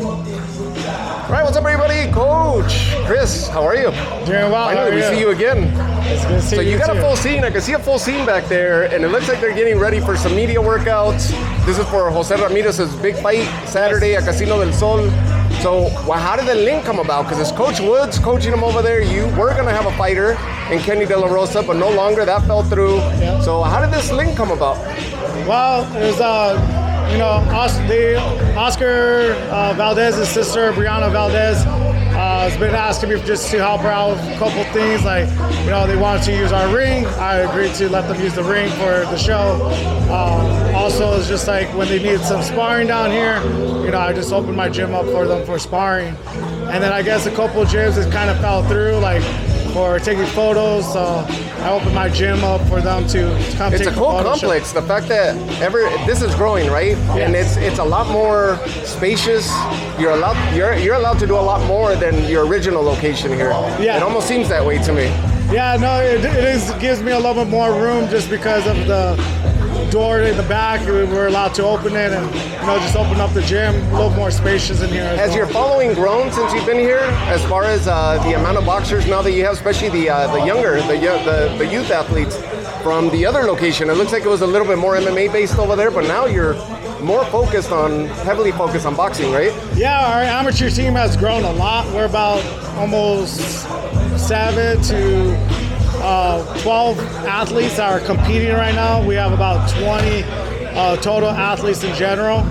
All right, what's up, everybody? Coach Chris, how are you? Doing well. Finally, we see you again. It's good to see So you got too. a full scene. I can see a full scene back there, and it looks like they're getting ready for some media workouts. This is for Jose Ramirez's big fight Saturday at Casino del Sol. So how did the link come about? Because it's Coach Woods coaching him over there. You were going to have a fighter in Kenny De La Rosa, but no longer. That fell through. Yeah. So how did this link come about? Well, it was, Oscar Valdez's sister, Brianna Valdez, has been asking me just to help her out with a couple things. Like, they wanted to use our ring. I agreed to let them use the ring for the show. Also, it's just like when they needed some sparring down here, I just opened my gym up for them for sparring. And then I guess a couple of gyms it kind of fell through, like for taking photos. So I opened my gym up for them to come take It's a the cool photo complex. shoot. The fact that this is growing, right? Yes. And it's a lot more spacious. You're allowed to do a lot more than your original location here. Yeah. It almost seems that way to me. Yeah, no, it gives me a little bit more room just because of the door in the back. We were allowed to open it and just open up the gym, a little more spacious in here. Has your following grown since you've been here, as far as the amount of boxers now that you have, especially the younger, the youth athletes from the other location? It looks like it was a little bit more MMA based over there, but now you're more heavily focused on boxing, right? Yeah, our amateur team has grown a lot. We're about almost 7 to 12 athletes that are competing right now. We have about 20 total athletes in general.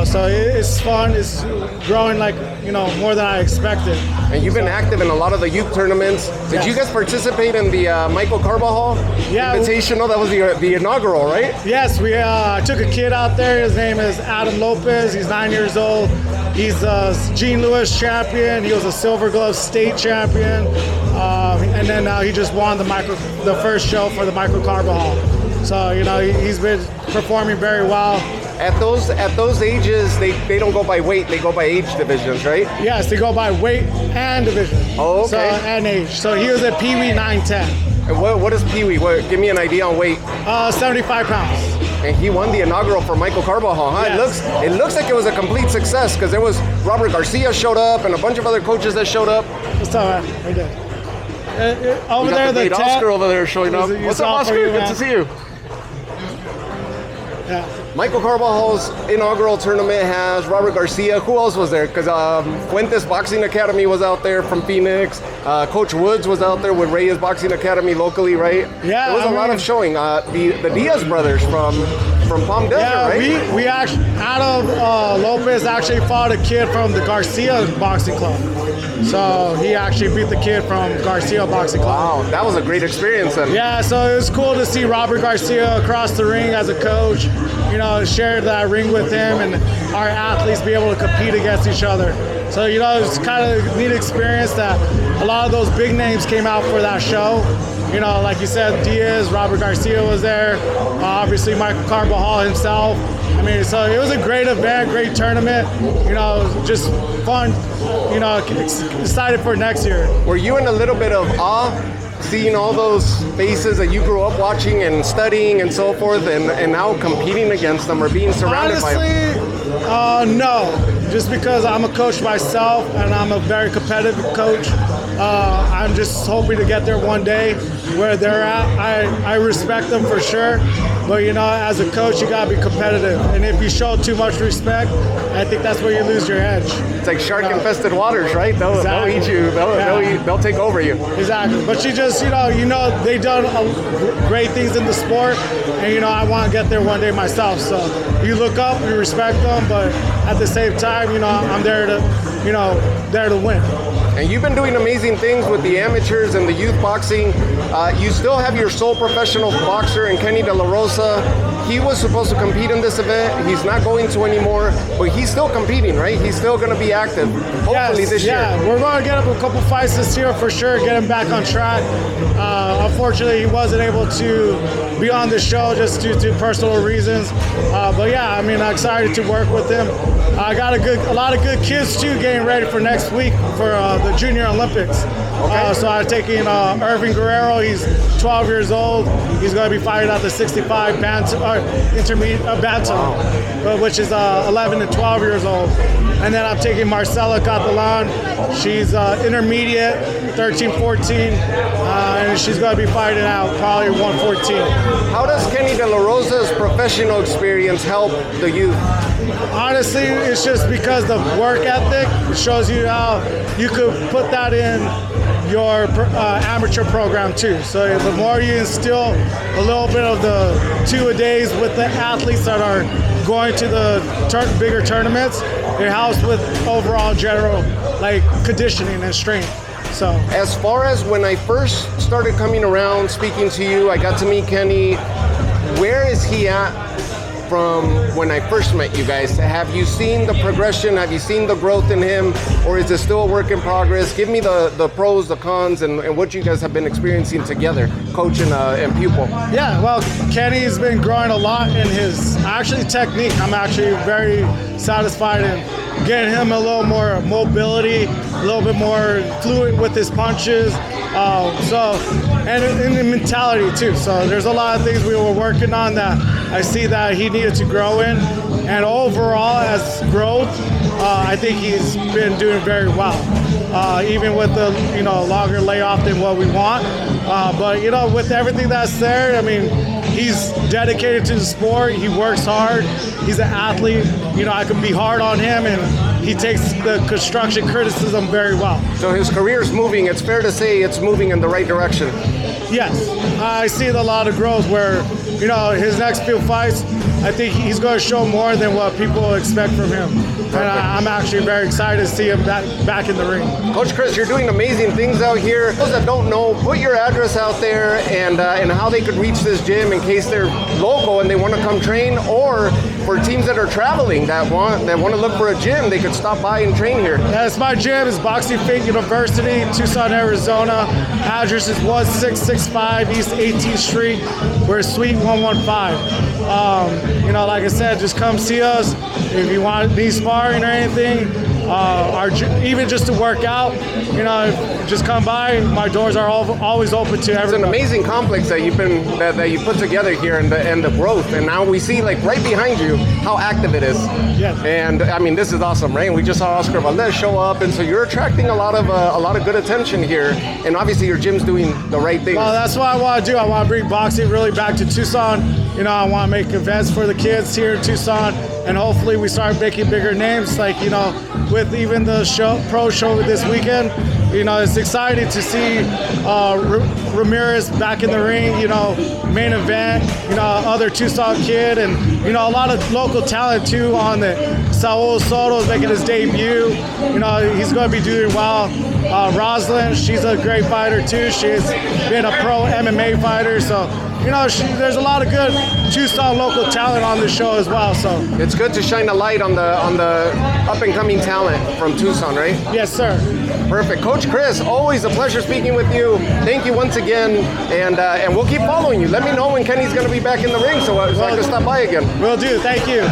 So it's fun. It's growing more than I expected. And you've been active in a lot of the youth tournaments. Did you guys participate in the Michael Carbajal Invitational? That was the inaugural, right? Yes, I took a kid out there. His name is Adam Lopez. He's 9 years old. He's a Gene Lewis champion. He was a Silver Glove state champion. And then he just won the first show for the Michael Carbajal. So, he's been performing very well. At those ages, they don't go by weight, they go by age divisions, right? Yes, they go by weight and division. Oh, okay. And age. So he was at Pee Wee 910. And what is Pee Wee? Give me an idea on weight. 75 pounds. And he won the inaugural for Michael Carbajal, huh? Yes. It looks like it was a complete success because there was Robert Garcia showed up and a bunch of other coaches that showed up. What's up, man? Right there. Over We there, got the great Oscar over there showing up. What's up, Oscar? Good to see you. Yeah. Michael Carvajal's inaugural tournament has Robert Garcia. Who else was there? Because Fuentes Boxing Academy was out there from Phoenix. Coach Woods was out there with Reyes Boxing Academy locally, right? Yeah. There was a lot of showing. The Diaz brothers from Palm Desert, right? we actually, Adam Lopez actually fought a kid from the Garcia Boxing Club. So he actually beat the kid from Garcia Boxing Club. Wow, that was a great experience then. Yeah, so it was cool to see Robert Garcia across the ring as a coach, share that ring with him and our athletes be able to compete against each other. So, it's kind of a neat experience that a lot of those big names came out for that show. Like you said, Diaz, Robert Garcia was there, obviously Michael Carbajal himself. So it was a great event, great tournament, just fun, excited for next year. Were you in a little bit of awe seeing all those faces that you grew up watching and studying and so forth and now competing against them or being surrounded by them? Honestly, no. Just because I'm a coach myself and I'm a very competitive coach, I'm just hoping to get there one day where they're at. I respect them for sure, but as a coach, you gotta be competitive. And if you show too much respect, I think that's where you lose your edge. It's like shark-infested waters, right? They'll eat you. They'll take over you. Exactly. But you just, they've done great things in the sport, and I want to get there one day myself. So you look up, you respect them, but at the same time, I'm there to win. And you've been doing amazing things with the amateurs and the youth boxing. You still have your sole professional boxer in Kenny De La Rosa. He was supposed to compete in this event. He's not going to anymore, but he's still competing, right? He's still going to be active, hopefully this year. Yeah, we're going to get him a couple fights this year for sure, get him back on track. Unfortunately, he wasn't able to be on the show just due to personal reasons. But yeah, I'm excited to work with him. I got a lot of good kids too getting ready for next week for the Junior Olympics. Okay. So I'm taking Irving Guerrero. He's 12 years old. He's going to be fighting at the 65 intermediate bantam, which is 11 to 12 years old. And then I'm taking Marcela Catalan. She's intermediate, 13, 14, and she's going to be fighting out probably 114. How does Kenny De La Rosa's professional experience help the youth? Honestly, it's just because the work ethic shows you how you could put that in your amateur program too. So the more you instill a little bit of the two-a-days with the athletes that are going to the bigger tournaments, it helps with overall general like conditioning and strength. So as far as when I first started coming around speaking to you, I got to meet Kenny. Where is he at from when I first met you guys? Have you seen the progression? Have you seen the growth in him? Or is it still a work in progress? Give me the pros, the cons, and what you guys have been experiencing together, coach and pupil. Yeah, well, Kenny's been growing a lot in his technique. I'm actually very satisfied in getting him a little more mobility, a little bit more fluid with his punches. And in the mentality too. So there's a lot of things we were working on that I see that he needed to grow in. And overall, as growth, I think he's been doing very well. Even with the longer layoff than what we want. But with everything that's there, I mean, he's dedicated to the sport. He works hard. He's an athlete. I can be hard on him, and he takes the construction criticism very well. So his career's moving. It's fair to say it's moving in the right direction. Yes, I see a lot of growth where, his next few fights, I think he's going to show more than what people expect from him. And I'm actually very excited to see him back in the ring. Coach Chris, you're doing amazing things out here. Those that don't know, put your address out there and how they could reach this gym in case they're local and they want to come train, or for teams that are traveling that want to look for a gym, they could stop by and train here. Yes, my gym is Boxing Fit University, Tucson, Arizona. Address is 1665 East 18th Street. We're Suite 115. Like I said, just come see us if you want to be sparring or anything. Even just to work out, just come by. My doors are always open to everyone. It's an amazing complex that you put together here, and the growth. And now we see right behind you how active it is. Yes. And I mean, this is awesome, right? We just saw Oscar Valdez show up, and so you're attracting a lot of good attention here. And obviously, your gym's doing the right thing. Well, that's what I want to do. I want to bring boxing really back to Tucson. I want to make events for the kids here in Tucson, and hopefully we start making bigger names. With even the pro show this weekend, it's exciting to see Ramirez back in the ring, main event, other Tucson kid, and, a lot of local talent too on the Saul Soto is making his debut. He's going to be doing well. Rosalind, she's a great fighter too. She's been a pro MMA fighter, so there's a lot of good Tucson local talent on the show as well. So it's good to shine a light on the up and coming talent from Tucson, right? Yes, sir. Perfect. Coach Chris, always a pleasure speaking with you. Thank you once again, and we'll keep following you. Let me know when Kenny's going to be back in the ring so I can stop by again. Will do. Thank you.